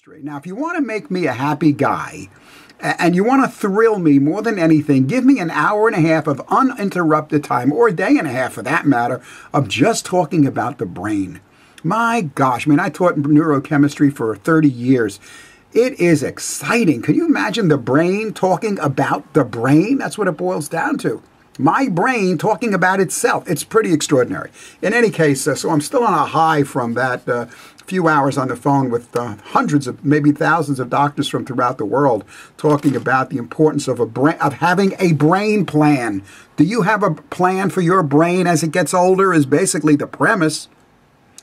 chemistry. Now, if you want to make me a happy guy and you want to thrill me more than anything, give me an hour and a half of uninterrupted time, or a day and a half for that matter, of just talking about the brain. My gosh, I mean, I taught neurochemistry for 30 years. It is exciting. Can you imagine the brain talking about the brain? That's what it boils down to. My brain talking about itself. It's pretty extraordinary. In any case, so I'm still on a high from that few hours on the phone with hundreds of, maybe thousands of doctors from throughout the world talking about the importance of having a brain plan. Do you have a plan for your brain as it gets older is basically the premise.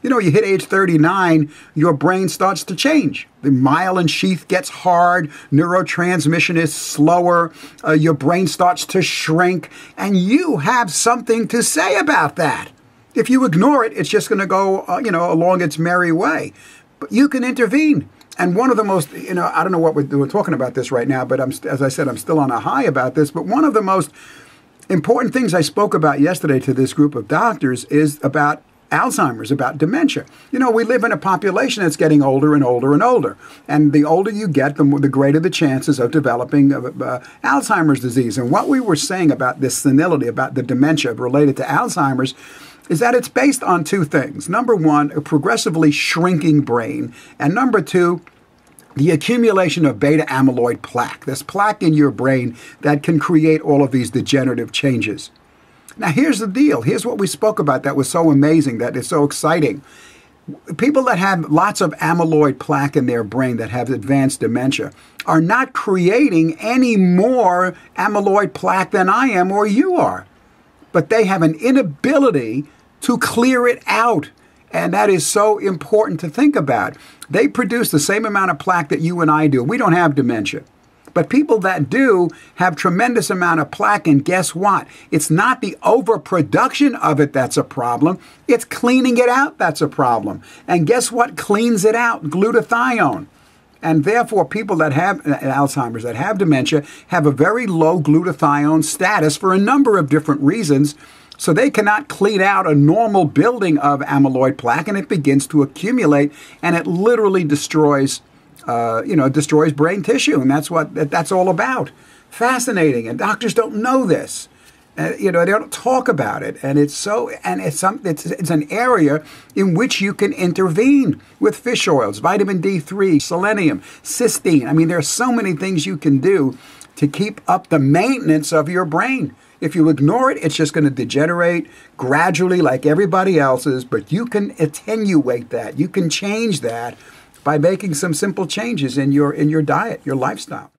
You know, you hit age 39, your brain starts to change. The myelin sheath gets hard, neurotransmission is slower, your brain starts to shrink, and you have something to say about that. If you ignore it, it's just going to go, along its merry way. But you can intervene. And one of the most, I don't know what we're talking about this right now, but as I said, I'm still on a high about this. But one of the most important things I spoke about yesterday to this group of doctors is about Alzheimer's, about dementia. You know, we live in a population that's getting older and older and older. And the older you get, the greater the chances of developing Alzheimer's disease. And what we were saying about this senility, about the dementia related to Alzheimer's, is that it's based on two things. Number one, a progressively shrinking brain. And number two, the accumulation of beta amyloid plaque. This plaque in your brain that can create all of these degenerative changes. Now, here's the deal. Here's what we spoke about that was so amazing, that is so exciting. People that have lots of amyloid plaque in their brain that have advanced dementia are not creating any more amyloid plaque than I am or you are. But they have an inability to clear it out. And that is so important to think about. They produce the same amount of plaque that you and I do. We don't have dementia. But people that do have tremendous amount of plaque, and guess what? It's not the overproduction of it that's a problem. It's cleaning it out that's a problem. And guess what cleans it out? Glutathione. And therefore, people that have Alzheimer's, that have dementia, have a very low glutathione status for a number of different reasons. So they cannot clean out a normal building of amyloid plaque, and it begins to accumulate, and it literally destroys destroys brain tissue, and that's what that's all about. Fascinating, and doctors don't know this. They don't talk about it, and it's an area in which you can intervene with fish oils, vitamin D3, selenium, cysteine. I mean, there are so many things you can do to keep up the maintenance of your brain. If you ignore it, it's just going to degenerate gradually like everybody else's, but you can attenuate that. You can change that by making some simple changes in your diet, your lifestyle.